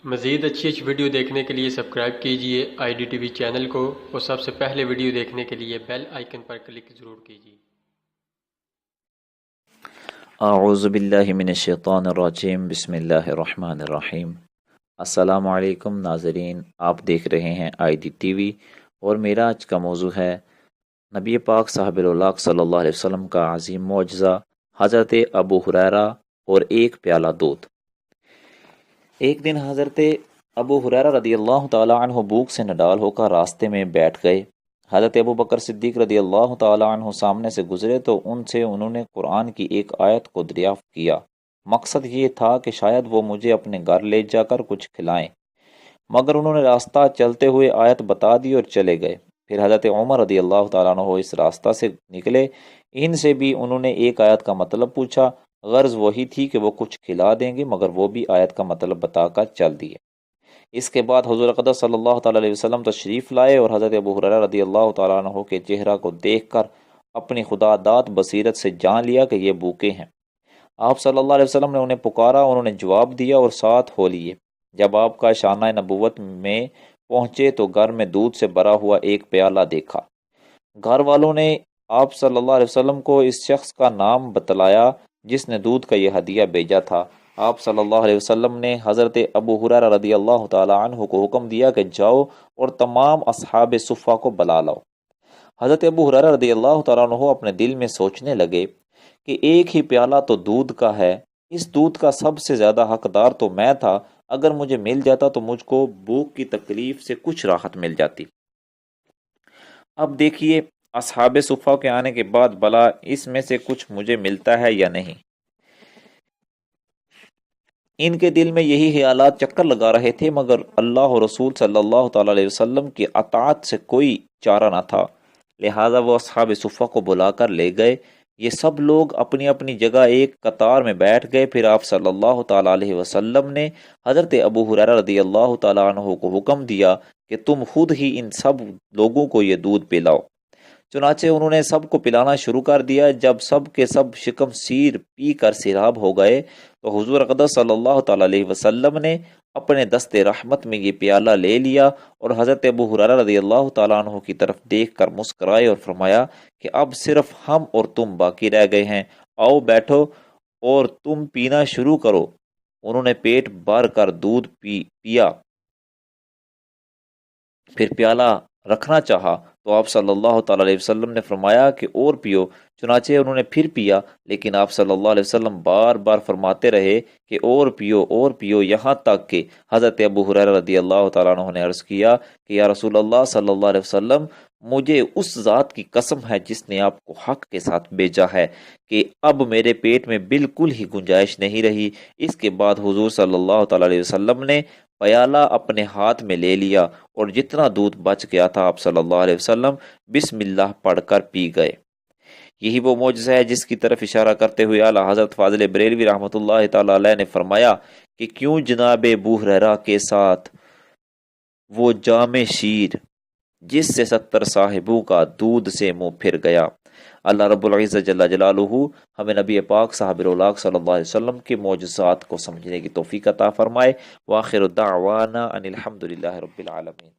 مزید اچھی ویڈیو دیکھنے کے لیے سبسکرائب کیجیے IDTV چینل کو، اور سب سے پہلے ویڈیو دیکھنے کے لیے بیل آئیکن پر کلک ضرور کیجیے۔ اعوذ باللہ من الشیطان الرجیم، بسم اللہ الرحمن الرحیم۔ السلام علیکم ناظرین، آپ دیکھ رہے ہیں IDTV، اور میرا آج کا موضوع ہے نبی پاک صاحب الولاق صلی اللہ علیہ وسلم کا عظیم معجزہ، حضرت ابو ہریرہ اور ایک پیالہ دودھ۔ ایک دن حضرت ابو ہریرہ رضی اللہ تعالی عنہ بھوک سے نڈال ہو کر راستے میں بیٹھ گئے۔ حضرت ابو بکر صدیق رضی اللہ تعالی عنہ سامنے سے گزرے تو انہوں نے قرآن کی ایک آیت کو دریافت کیا۔ مقصد یہ تھا کہ شاید وہ مجھے اپنے گھر لے جا کر کچھ کھلائیں، مگر انہوں نے راستہ چلتے ہوئے آیت بتا دی اور چلے گئے۔ پھر حضرت عمر رضی اللہ تعالیٰ عنہ اس راستہ سے نکلے، ان سے بھی انہوں نے ایک آیت کا مطلب پوچھا۔ غرض وہی تھی کہ وہ کچھ کھلا دیں گے، مگر وہ بھی آیت کا مطلب بتا کر چل دیے۔ اس کے بعد حضور اقدس صلی اللہ تعالیٰ علیہ وسلم تشریف لائے، اور حضرت ابو ہریرہ رضی اللہ تعالیٰ عنہ کے چہرہ کو دیکھ کر اپنی خدا داد بصیرت سے جان لیا کہ یہ بھوکے ہیں۔ آپ صلی اللہ علیہ وسلم نے انہیں پکارا، انہوں نے جواب دیا اور ساتھ ہو لیے۔ جب آپ کا شانہ نبوت میں پہنچے تو گھر میں دودھ سے بھرا ہوا ایک پیالہ دیکھا۔ گھر والوں نے آپ صلی اللہ علیہ وسلم کو اس شخص کا نام بتلایا جس نے دودھ کا یہ ہدیہ بھیجا تھا۔ آپ صلی اللہ علیہ وسلم نے حضرت ابو ہریرہ رضی اللہ تعالی عنہ کو حکم دیا کہ جاؤ اور تمام اصحاب صفہ کو بلا لاؤ۔ حضرت ابو ہریرہ رضی اللہ تعالی عنہ اپنے دل میں سوچنے لگے کہ ایک ہی پیالہ تو دودھ کا ہے، اس دودھ کا سب سے زیادہ حقدار تو میں تھا، اگر مجھے مل جاتا تو مجھ کو بھوک کی تکلیف سے کچھ راحت مل جاتی۔ اب دیکھیے اصحاب صفہ کے آنے کے بعد بلا اس میں سے کچھ مجھے ملتا ہے یا نہیں۔ ان کے دل میں یہی خیالات چکر لگا رہے تھے، مگر اللہ اور رسول صلی اللہ تعالی علیہ وسلم کی اطاعت سے کوئی چارہ نہ تھا، لہذا وہ اصحاب صفہ کو بلا کر لے گئے۔ یہ سب لوگ اپنی اپنی جگہ ایک قطار میں بیٹھ گئے۔ پھر آپ صلی اللہ تعالی علیہ وسلم نے حضرت ابو ہریرہ رضی اللہ تعالی عنہ کو حکم دیا کہ تم خود ہی ان سب لوگوں کو یہ دودھ پلاؤ۔ چنانچہ انہوں نے سب کو پلانا شروع کر دیا۔ جب سب کے سب شکم سیر پی کر سیراب ہو گئے تو حضور اقدس صلی اللہ تعالی علیہ وسلم نے اپنے دست رحمت میں یہ پیالہ لے لیا، اور حضرت ابو ہریرہ رضی اللہ تعالیٰ عنہ کی طرف دیکھ کر مسکرائے اور فرمایا کہ اب صرف ہم اور تم باقی رہ گئے ہیں، آؤ بیٹھو اور تم پینا شروع کرو۔ انہوں نے پیٹ بھر کر دودھ پیا، پھر پیالہ رکھنا چاہا تو آپ صلی اللہ تعالی علیہ وسلم نے فرمایا کہ اور پیو۔ چنانچہ انہوں نے پھر پیا، لیکن آپ صلی اللہ علیہ وسلم بار بار فرماتے رہے کہ اور پیو، یہاں تک کہ حضرت ابو ہریرہ رضی اللہ تعالیٰ عنہ نے عرض کیا کہ یا رسول اللہ صلی اللہ علیہ وسلم، مجھے اس ذات کی قسم ہے جس نے آپ کو حق کے ساتھ بھیجا ہے کہ اب میرے پیٹ میں بالکل ہی گنجائش نہیں رہی۔ اس کے بعد حضور صلی اللہ تعالی علیہ وسلم نے پیالہ اپنے ہاتھ میں لے لیا، اور جتنا دودھ بچ گیا تھا آپ صلی اللہ علیہ وسلم بسم اللہ پڑھ کر پی گئے۔ یہی وہ معجزہ ہے جس کی طرف اشارہ کرتے ہوئے اعلیٰ حضرت فاضل بریلوی رحمۃ اللہ تعالی علیہ نے فرمایا کہ کیوں جناب ابو ہریرہ کے ساتھ وہ جامع شیر جس سے 70 صاحبوں کا دودھ سے منہ پھر گیا۔ اللہ رب العزت جل جلالہ ہمیں نبی پاک صاحب الولاق صلی اللہ علیہ وسلم کے معجزات کو سمجھنے کی توفیق عطا فرمائے۔ وآخر دعوانا ان الحمد للہ رب العالمین۔